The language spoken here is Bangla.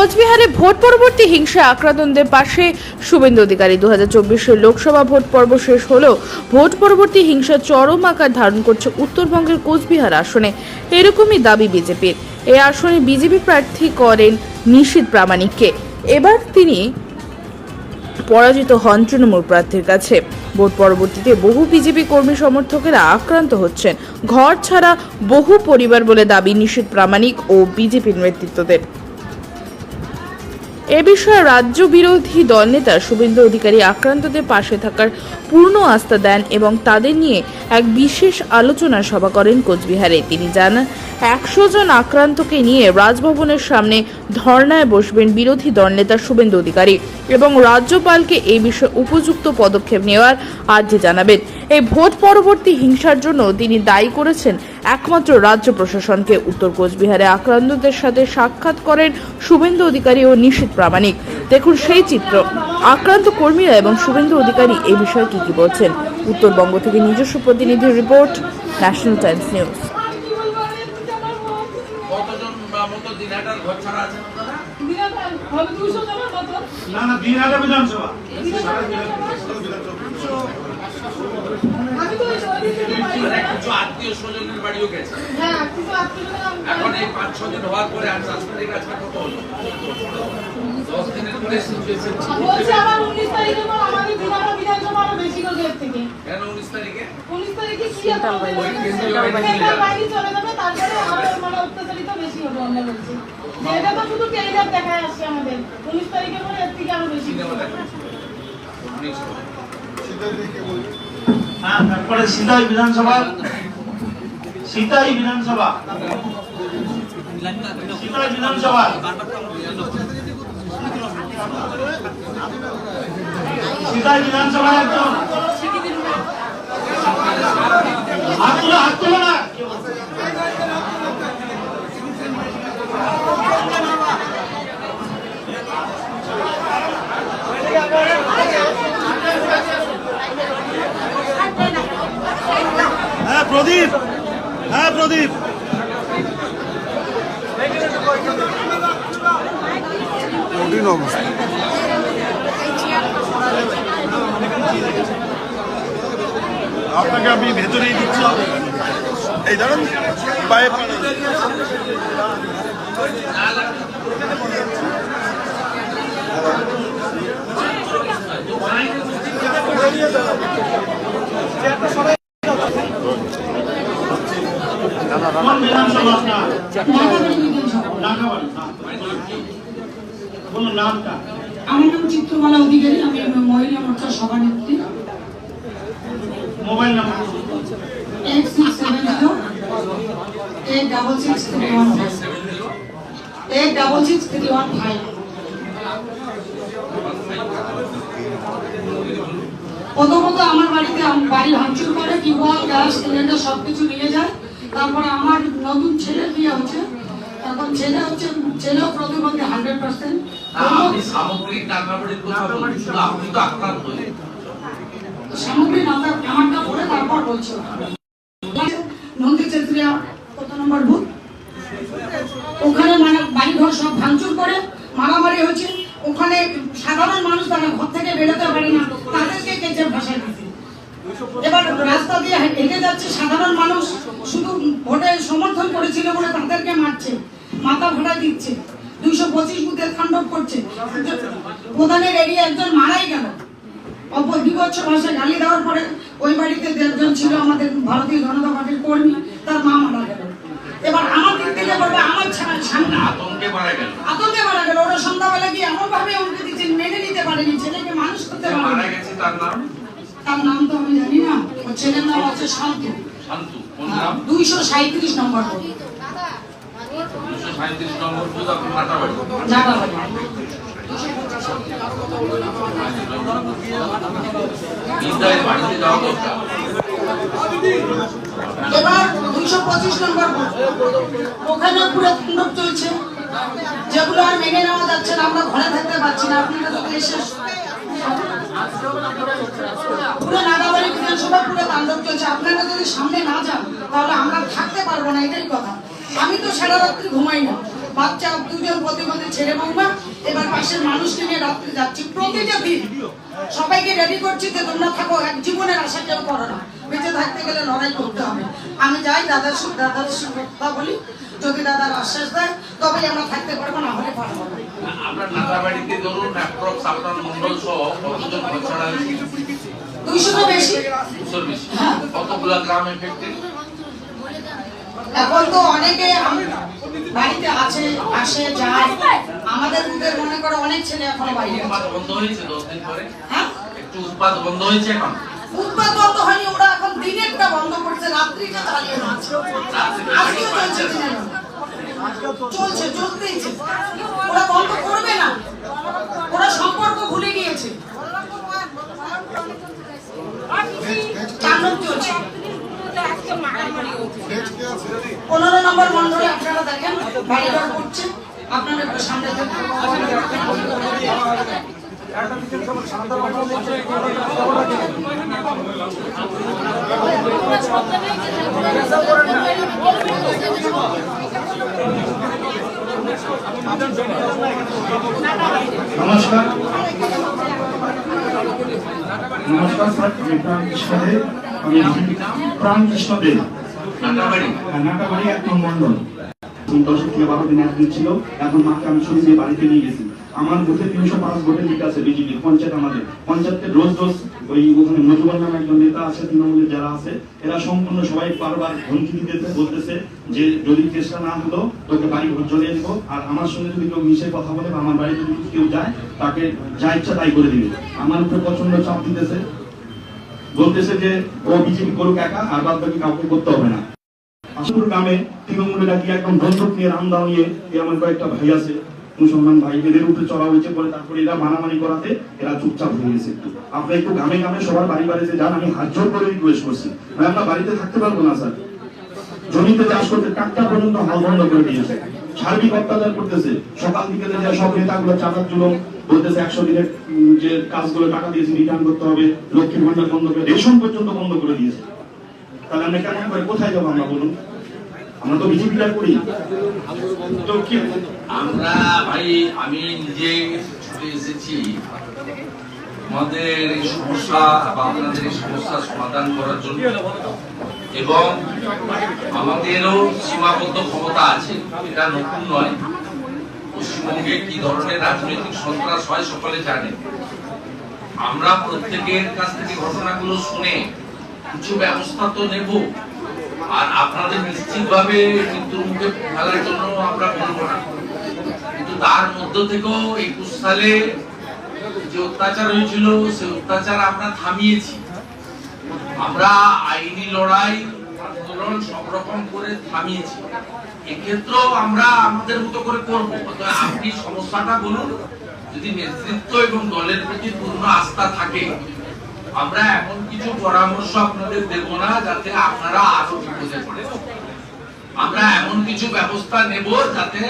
কোচবিহারে ভোট পরবর্তী হিংসা আক্রান্তদের পাশে শুভেন্দু অধিকারী। 2024 লোকসভা ভোট পর্ব শেষ হলেও ভোট পরবর্তী হিংসা চরম আকার ধারণ করছে উত্তরবঙ্গের কোচবিহার আসনে। এরকমই দাবি বিজেপির। এই আসনে বিজেপি প্রার্থী করেন নিশীথ প্রামাণিককে। এবার তিনি পরাজিত হন তৃণমূল প্রার্থীর কাছে। ভোট পরবর্তীতে বহু বিজেপি কর্মী সমর্থকেরা আক্রান্ত হচ্ছেন। ঘর ছাড়া বহু পরিবার বলে দাবি নিশীথ প্রামাণিক ও বিজেপির নেতৃত্বদের। এ বিষয়ে রাজ্য বিরোধী দলনেতা শুভেন্দু অধিকারী আক্রান্তদের পাশে থাকার পূর্ণ আস্থা দেন এবং তাদের নিয়ে এক বিশেষ আলোচনা সভা করেন কোচবিহারে। তিনি জানান, 100 জন আক্রান্তকে নিয়ে রাজভবনের সামনে ধর্নায় বসবেন বিরোধী দলনেতা শুভেন্দু অধিকারী এবং রাজ্যপালকে এই বিষয়ে উপযুক্ত পদক্ষেপ নেওয়ার আর্জি জানাবেন। এই ভোট পরবর্তী হিংসার জন্য তিনি দায়ী করেছেন একমাত্র রাজ্য প্রশাসনকে। উত্তর কোচবিহারে আক্রান্তদের সাথে সাক্ষাৎ করেন শুভেন্দু অধিকারী ও নিশীথ প্রামাণিক। দেখুন সেই চিত্র। আক্রান্ত কর্মীরা এবং শুভেন্দু অধিকারী এই বিষয়ে কি বলছেন। উত্তরবঙ্গ থেকে নিজস্ব প্রতিনিধির রিপোর্ট, ন্যাশনাল টাইমস নিউজ। আত্মীয় স্বজনের বাড়িও গেছে এখন এই 5-6 দিন হওয়ার পরে আর 4 তারিখ আজকে কত হলো 10 দিনের পরে বলছে আবার 19 তারিখে আমাদের দিনারা বিধানসভা আরো বেশি করে থেকে কেন 19 তারিখে কি হবে ওই কেন্দ্রীয় বাহিনী চলে যাবে তারপরে আরো মানে অত্যাচারিত বেশি হবে আমরা বলছি এটা তো শুধু টেলিগ্রাম দেখায় আসছে আমাদের 19 তারিখে পরে এর থেকে আরো বেশি হবে হ্যাঁ তারপরে সিতাই বিধানসভা সিতাই বিধানসভা একদম হাত তুলো না প্রদীপ প্রদীপ আপনাকে আমি ভেতরেই দিচ্ছি। এই ধরুন পায়ে আমার নাম চিত্রমালা অধিকারী, আমি মহিলা মোর্চার সভানেত্রী। মোবাইল নাম্বার 8670866315 প্রথমত আমার বাড়িতে বাড়ি ভাঙচুর করে, টিউবওয়েল, গ্যাস সিলিন্ডার সবকিছু নিয়ে যায়। তারপরে আমার নতুন ছেলে বিয়ে হচ্ছে, এখন ছেলেও প্রতিবন্ধী 100%। সামগ্রিক নাগাবাড়ির কথা বলছেন, আপনি তো আক্রান্ত সামগ্রিক নামাটা পড়ে তারপর বলছো নন্দী চেত্রিয়া কত নম্বর বুথ, ওখানে মানে বাড়িঘর সব ভাঙচুর করে মারামারি হয়েছে। ওখানে সাধারণ মানুষ তারা ঘর থেকে বেরোতে পারে না, তাদেরকে কেচে ভাষায় দিচ্ছে। এবার রাস্তা দিয়ে হেঁটে যাচ্ছে সাধারণ মানুষ, শুধু ভোটে সমর্থন করেছিল বলে তাদেরকে মারছে, মাথা ভাড়া দিচ্ছে, 225 বুথে তাণ্ডব করছে। প্রধানের এরিয়া একজন মারাই গেল বিভৎস ভাষায় গালি দেওয়ার পরে। ওই বাড়িতে 1.5 জন ছিল আমাদের ভারতীয় জনতা পার্টির কর্মী, তার মা মারা গেল। এবার আমার দিক থেকে বলবে আমার সামনে আতঙ্কে মারা গেল। ওরা সন্ধ্যাবেলা গিয়ে এমন ভাবে উল্টে দিচ্ছে, মেনে নিতে পারেনি, ছেলেকে মানুষ করতে পারেনি। তার নাম তো আমি জানি না, ওর ছেলের নাম হচ্ছে শান্তু। 237 নম্বর বুথ। এবার 225 নম্বর ওখানে পুরো তাণ্ডব চলছে, যেগুলো আর মেনে নেওয়া যাচ্ছে না। আমরা ঘরে থাকতে পারছি না, আপনারা তো এসে পুরো নাগাবাড়ি বিধানসভা পুরো তাণ্ডব চলছে। আপনারা যদি সামনে না যান তাহলে আমরা থাকতে পারবো না, এটাই কথা। আমি তো সারা রাত্রি ঘুমাই না, বাচ্চা দুজন প্রতিবন্ধী ছেলে বৌমা, এবার পাশের মানুষকে নিয়ে রাত্রে যাচ্ছি প্রতিটা দিন। সবাইকে রেডি করছি যে তোমরা থাকো, এক জীবনের আশা কেউ করো না, বেঁচে থাকতে গেলে লড়াই করতে হবে। আমি যাই দাদার সঙ্গে কথা বলি, যদি দাদার আশ্বাস দেয় তবেই আমরা থাকতে পারবো, না হলে পারবো না। আপনার নাটাবাড়িতে ধরুন অ্যাপ্রক্স আপনার মন্ডল সহ কতজন ঘর ছাড়া হয়েছে? 200 বেশি। 200 বেশি। কতগুলো গ্রাম এফেক্টেড? এখন তো অনেকে বাড়িতে আছে, আসে যায়, আমাদের মনে করে অনেক ছেলে এখনো বাড়িতে আছে। উৎপাদ বন্ধ হয়েছে 10 দিন পরে? হ্যাঁ, একটু উৎপাদ বন্ধ হয়েছে এখন? উৎপাদ বন্ধ হয়নি, ওরা এখন দিনেরটা বন্ধ করছে, রাত্রিটা চালিয়ে যাচ্ছে। আজকেও চলছে দিনের, চলতেইছে, ওরা বন্ধ করবে না, ওরা সম্পর্ক ভুলে গিয়েছে। তাণ্ডব চলছে। 15 নম্বর মন্ডলে আপনারা দেখেন বাড়িঘর করছে, আপনারা একটু সামনে নমস্কার স্যার, আমি প্রাণকৃষ্ণ দেব, নাটাবাড়ি 1 নং মন্ডল। 10 থেকে 12 দিন একদিন ছিল, এখন মাকে আমি ছুটি দিয়ে বাড়িতে নিয়ে গেছি। আমার বুথে 305 ভোটের লিড আছে বিজেপি পঞ্চায়েত। আমাদের পঞ্চায়েতে রোজ ওই ওখানে মজুবর নামে একজন নেতা আছে, তৃণমূলের যারা আছে, এরা সম্পূর্ণ সবাই বারবার হুমকি দিতেছে, বলতেছে যে যদি চেষ্টা না হলো তোকে বাড়ি ঘর জ্বলিয়ে দিব, আর আমার সঙ্গে যদি কেউ মিশে কথা বলে বা আমার বাড়িতে যদি কেউ যায় তাকে যা ইচ্ছা তাই করে দিবে। আমার উপরে প্রচন্ড চাপ দিতেছে, বলতেছে যে ও বিজেপি করুক একা, আর বাদ বাকি কাউকে করতে হবে না। আশুর গ্রামে তৃণমূলেরা কি একদম বন্দুক নিয়ে রামদাও নিয়ে, আমার কয়েকটা ভাই আছে মুসলমান ভাই, এদের উপরে চড়া হয়েছে পরে, তারপরে এরা মানামানি করাতে এরা চুপচাপ হয়ে গেছে। একটু আপনি একটু গ্রামে গ্রামে সবার বাড়ি বাড়িতে যান, আমি হাত জোর করে রিকোয়েস্ট করছি। আমরা বাড়িতে থাকতে পারবো না স্যার, জমিতে চাষ করতে ট্রাক্টর পর্যন্ত হাল বন্ধ করে দিয়েছে, সার্বিক অত্যাচার করতেছে। সকাল বিকেলে যে সব নেতাগুলো চাঁদার জন্য বলতেছে 100 দিনের যে কাজগুলো টাকা দিয়েছে রিটার্ন করতে হবে, লক্ষ্মীর ভান্ডার বন্ধ করে, রেশন পর্যন্ত বন্ধ করে দিয়েছে। তাহলে আমরা কেমন করে কোথায় যাবো আমরা বলুন? আমরা তো বিজেপিটা করি তো কি? আমরা ভাই, আমি নিজে ছুটে এসেছি আমাদের এই সমস্যা বা আপনাদের এই সমস্যার সমাধান করার জন্য, এবং আমাদেরও সীমাবদ্ধ ক্ষমতা আছে, এটা নতুন নয়। পশ্চিমবঙ্গে কি ধরনের রাজনৈতিক সন্ত্রাস হয় সকলে জানে। আমরা প্রত্যেকের কাছ থেকে ঘটনাগুলো শুনে কিছু ব্যবস্থা তো নেব, আর আপনাদের নিশ্চিতভাবে মৃত্যুর মুখে ফেলার জন্য আমরা বলবো না, কিন্তু তার মধ্য থেকেও 21 সালে যে অত্যাচার হয়েছিল সে অত্যাচার আমরা থামিয়েছি। আমরা আইনি লড়াই আন্দোলন সব রকম করে থামিয়েছি, এক্ষেত্রেও আমরা আমাদের মতো করে করবো। আপনি সমস্যাটা বলুন, যদি নেতৃত্ব এবং দলের প্রতি পূর্ণ আস্থা থাকে আমরা এমন কিছু পরামর্শ আপনাদের দেব না যাতে আপনারা আরো বিপদে পড়েন। আমরা এমন কিছু ব্যবস্থা নেব যাতে